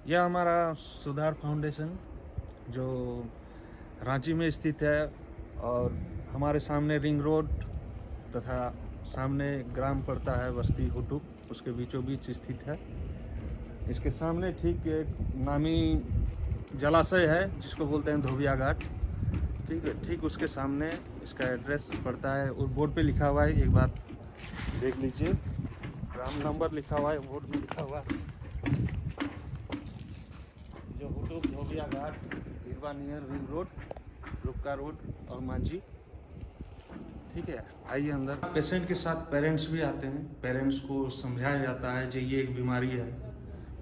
यह हमारा सुधार फाउंडेशन जो रांची में स्थित है और हमारे सामने रिंग रोड तथा सामने ग्राम पड़ता है बस्ती हुटुप, उसके बीचों बीच स्थित है। इसके सामने ठीक एक नामी जलाशय है जिसको बोलते हैं धोबिया घाट। ठीक है, ठीक उसके सामने इसका एड्रेस पड़ता है और बोर्ड पे लिखा हुआ है, एक बार देख लीजिए। ग्राम नंबर लिखा हुआ है, बोर्ड में लिखा हुआ है जो हुटुप धोबिया घाट, इरवा नियर रिंग रोड, रुक्का रोड और मांझी। ठीक है, आइए अंदर। पेशेंट के साथ पेरेंट्स भी आते हैं, पेरेंट्स को समझाया जाता है जो ये एक बीमारी है,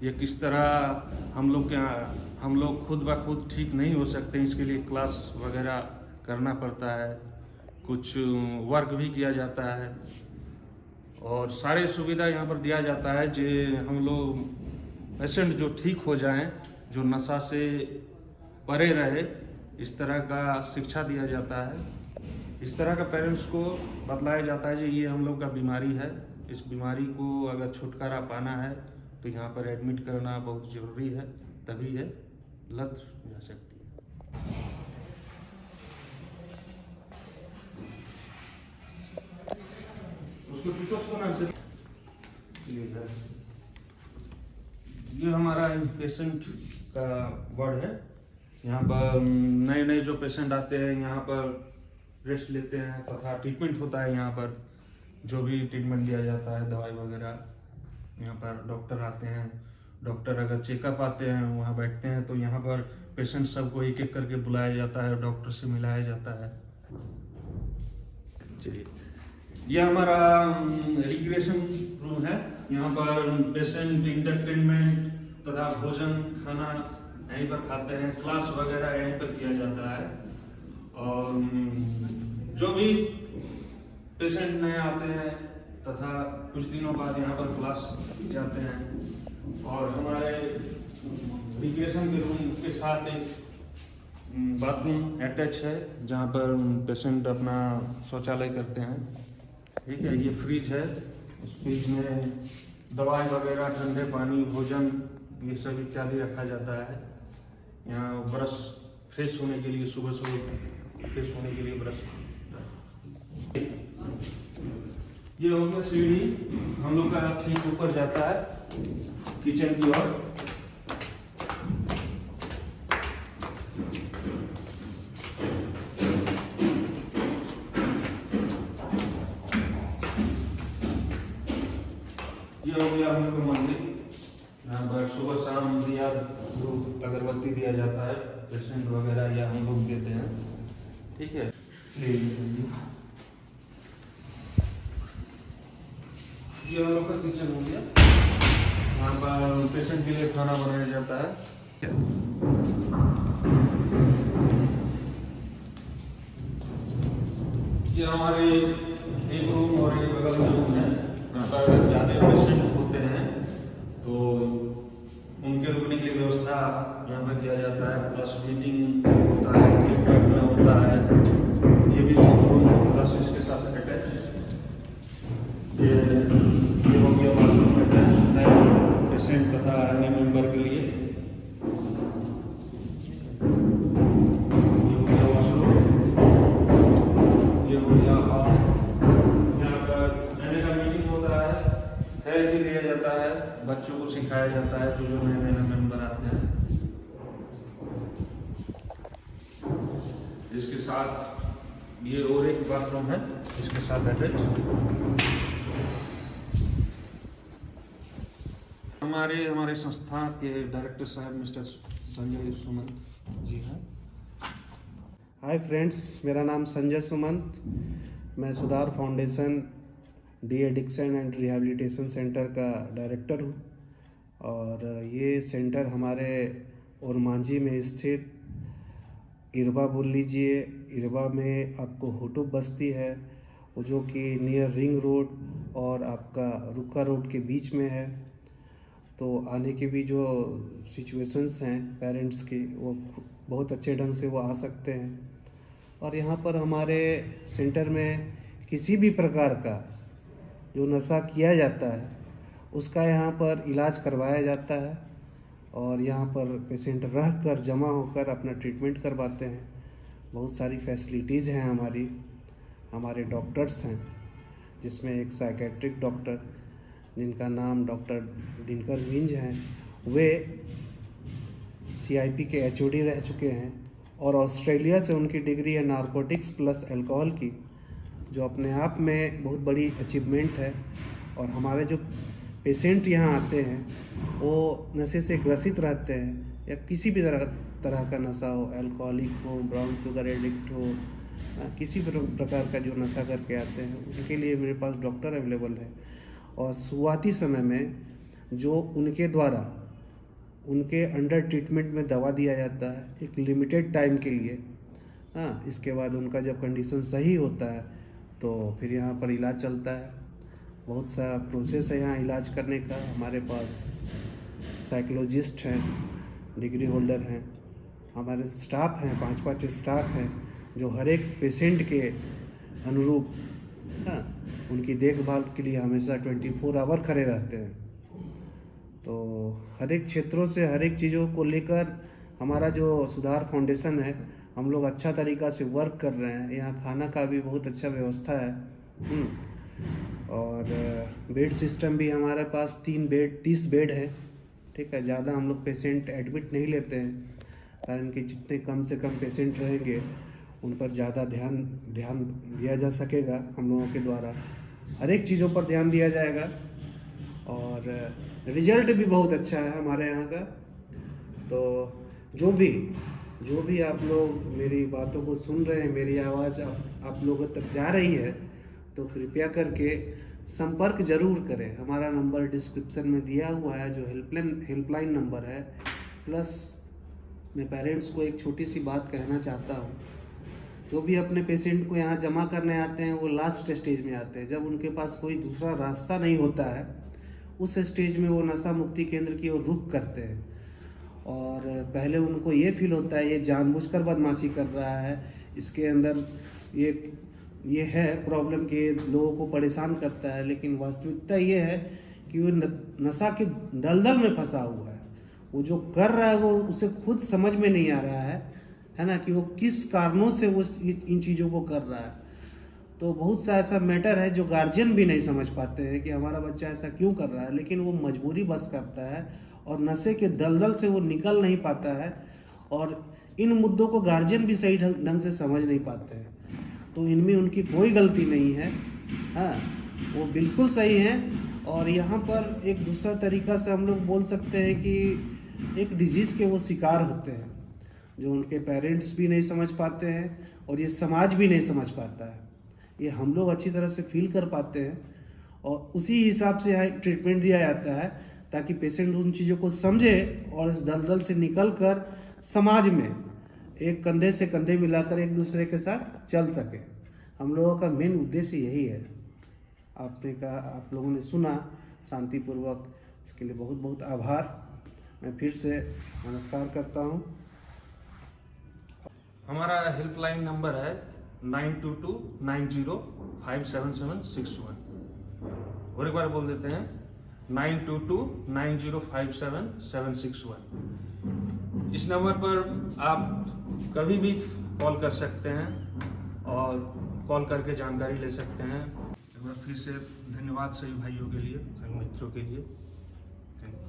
ये किस तरह हम लोग खुद ब खुद ठीक नहीं हो सकते, इसके लिए क्लास वगैरह करना पड़ता है, कुछ वर्क भी किया जाता है और सारे सुविधा यहाँ पर दिया जाता है जो हम लोग पेशेंट जो ठीक हो जाएं, जो नशा से परे रहे, इस तरह का शिक्षा दिया जाता है। इस तरह का पेरेंट्स को बतलाया जाता है कि ये हम लोग का बीमारी है, इस बीमारी को अगर छुटकारा पाना है तो यहाँ पर एडमिट करना बहुत ज़रूरी है, तभी है लत जा सकती है। उसको नाम से ये हमारा पेशेंट का वार्ड है। यहाँ पर नए जो पेशेंट आते हैं यहाँ पर रेस्ट लेते हैं तथा ट्रीटमेंट होता है। यहाँ पर जो भी ट्रीटमेंट दिया जाता है, दवाई वगैरह, यहाँ पर डॉक्टर आते हैं, डॉक्टर अगर चेकअप आते हैं वहाँ बैठते हैं, तो यहाँ पर पेशेंट सबको एक एक करके बुलाया जाता है, डॉक्टर से मिलाया जाता है। चलिए, ये हमारा रिक्रिएशन रूम है। यहाँ पर पेशेंट इंटरटेनमेंट तथा भोजन खाना यहीं पर खाते हैं, क्लास वगैरह यहीं पर किया जाता है और जो भी पेशेंट नए आते हैं तथा कुछ दिनों बाद यहाँ पर क्लास जाते हैं। और हमारे रिक्रिएशन के रूम के साथ एक बाथरूम अटैच है जहाँ पर पेशेंट अपना शौचालय करते हैं। ठीक है, ये फ्रिज है, उस फ्रिज में दवाई वगैरह, ठंडे पानी, भोजन, ये सब इत्यादि रखा जाता है। यहाँ ब्रश फ्रेश होने के लिए, सुबह फ्रेश होने के लिए ब्रश। ये हो गया सीढ़ी, हम लोग का ठीक ऊपर जाता है किचन की ओर। ये हो गया हम लोग का मंदिर, यहाँ पर सुबह शाम दिया धूप अगरबत्ती दिया जाता है, पेशेंट वगैरह या हम लोग देते हैं। ठीक है, ये हम लोग का किचन हो गया, यहाँ पर पेशेंट के लिए खाना बनाया जाता है। ये हमारे एक रूम और एक बगल में रूम है। यहाँ पर अगर ज़्यादा पेशेंट होते हैं तो उनके रुकने की व्यवस्था यहाँ पर किया जाता है, प्लस मीटिंग होता है, केक काटना होता है। ये भी रूम प्लस इसके साथ अटैच। ये हो गया बाथरूम अटैच है पेशेंट तथा अन्य मेंबर के लिए। ये हो गया वॉशरूम, ये हो गया हॉल। यहाँ पर रहने का मीटिंग होता है, हेल्थ भी लिया जाता है, बच्चों को सिखाया जाता है जो नए नए मेंबर आते हैं। इसके साथ ये और एक बाथरूम है, इसके साथ अटैच। हमारे संस्था के डायरेक्टर साहब मिस्टर संजय सुमंत जी हैं। हाय फ्रेंड्स, मेरा नाम संजय सुमंत, मैं सुधार foundation de addiction and rehabilitation centre का डायरेक्टर हूँ। और ये सेंटर हमारे ओरमांझी में स्थित इरवा बोल लीजिए, इरवा में आपको हुटुप बस्ती है, वो जो कि नियर रिंग रोड और आपका रुक्का रोड के बीच में है। तो आने की भी जो सिचुएशंस हैं पेरेंट्स की, वो बहुत अच्छे ढंग से वो आ सकते हैं। और यहाँ पर हमारे सेंटर में किसी भी प्रकार का जो नशा किया जाता है उसका यहाँ पर इलाज करवाया जाता है। और यहाँ पर पेशेंट रह कर जमा होकर अपना ट्रीटमेंट करवाते हैं। बहुत सारी फैसिलिटीज़ हैं हमारे डॉक्टर्स हैं, जिसमें एक साइकेट्रिक डॉक्टर जिनका नाम डॉक्टर दिनकर विंज हैं, वे CIP के HOD रह चुके हैं और ऑस्ट्रेलिया से उनकी डिग्री है नारकोटिक्स प्लस अल्कोहल की, जो अपने आप में बहुत बड़ी अचीवमेंट है। और हमारे जो पेशेंट यहाँ आते हैं वो नशे से ग्रसित रहते हैं या किसी भी तरह का नशा हो, अल्कोहलिक हो, ब्राउन शुगर एडिक्ट हो, किसी भी प्रकार का जो नशा करके आते हैं, उनके लिए मेरे पास डॉक्टर अवेलेबल है। और शुरुआती समय में जो उनके द्वारा उनके अंडर ट्रीटमेंट में दवा दिया जाता है एक लिमिटेड टाइम के लिए, इसके बाद उनका जब कंडीशन सही होता है तो फिर यहाँ पर इलाज चलता है। बहुत सा प्रोसेस है यहाँ इलाज करने का। हमारे पास साइकोलॉजिस्ट हैं, डिग्री होल्डर हैं, हमारे स्टाफ हैं, 5 स्टाफ हैं जो हर एक पेशेंट के अनुरूप उनकी देखभाल के लिए हमेशा 24 आवर खड़े रहते हैं। तो हर एक क्षेत्रों से हर एक चीज़ों को लेकर हमारा जो सुधार फाउंडेशन है, हम लोग अच्छा तरीक़ा से वर्क कर रहे हैं। यहाँ खाना का भी बहुत अच्छा व्यवस्था है और बेड सिस्टम भी हमारे पास 30 बेड है। ठीक है, ज़्यादा हम लोग पेशेंट एडमिट नहीं लेते हैं, कारण कि जितने कम से कम पेशेंट रहेंगे उन पर ज़्यादा ध्यान दिया जा सकेगा। हम लोगों के द्वारा हर एक चीज़ों पर ध्यान दिया जाएगा और रिजल्ट भी बहुत अच्छा है हमारे यहाँ का। तो जो भी आप लोग मेरी बातों को सुन रहे हैं, मेरी आवाज़ आप लोगों तक जा रही है, तो कृपया करके संपर्क जरूर करें। हमारा नंबर डिस्क्रिप्शन में दिया हुआ है, जो हेल्पलाइन नंबर है। प्लस मैं पेरेंट्स को एक छोटी सी बात कहना चाहता हूँ, जो भी अपने पेशेंट को यहाँ जमा करने आते हैं वो लास्ट स्टेज में आते हैं, जब उनके पास कोई दूसरा रास्ता नहीं होता है, उस स्टेज में वो नशा मुक्ति केंद्र की ओर रुख करते हैं। और पहले उनको ये फील होता है ये जानबूझकर बदमाशी कर रहा है, इसके अंदर ये है प्रॉब्लम कि लोगों को परेशान करता है, लेकिन वास्तविकता ये है कि वो नशा के दलदल में फंसा हुआ है। वो जो कर रहा है वो उसे खुद समझ में नहीं आ रहा है ना, कि वो किस कारणों से वो इन चीज़ों को कर रहा है। तो बहुत सा ऐसा मैटर है जो गार्जियन भी नहीं समझ पाते हैं कि हमारा बच्चा ऐसा क्यों कर रहा है, लेकिन वो मजबूरी बस करता है और नशे के दलदल से वो निकल नहीं पाता है। और इन मुद्दों को गार्जियन भी सही ढंग से समझ नहीं पाते हैं। तो इनमें उनकी कोई गलती नहीं है, वो बिल्कुल सही हैं। और यहाँ पर एक दूसरा तरीका से हम लोग बोल सकते हैं कि एक डिजीज़ के वो शिकार होते हैं, जो उनके पेरेंट्स भी नहीं समझ पाते हैं और ये समाज भी नहीं समझ पाता है। ये हम लोग अच्छी तरह से फील कर पाते हैं और उसी हिसाब से यहाँ ट्रीटमेंट दिया जाता है, ताकि पेशेंट उन चीज़ों को समझे और इस दलदल से निकलकर समाज में एक कंधे से कंधे मिलाकर एक दूसरे के साथ चल सके। हम लोगों का मेन उद्देश्य यही है। आप लोगों ने सुना शांतिपूर्वक, इसके लिए बहुत बहुत आभार। मैं फिर से नमस्कार करता हूँ। हमारा हेल्पलाइन नंबर है 9229057761। और एक बार बोल देते हैं 9229057761। इस नंबर पर आप कभी भी कॉल कर सकते हैं और कॉल करके जानकारी ले सकते हैं। एक बार फिर से धन्यवाद सभी भाइयों के लिए, मित्रों के लिए। Thank you.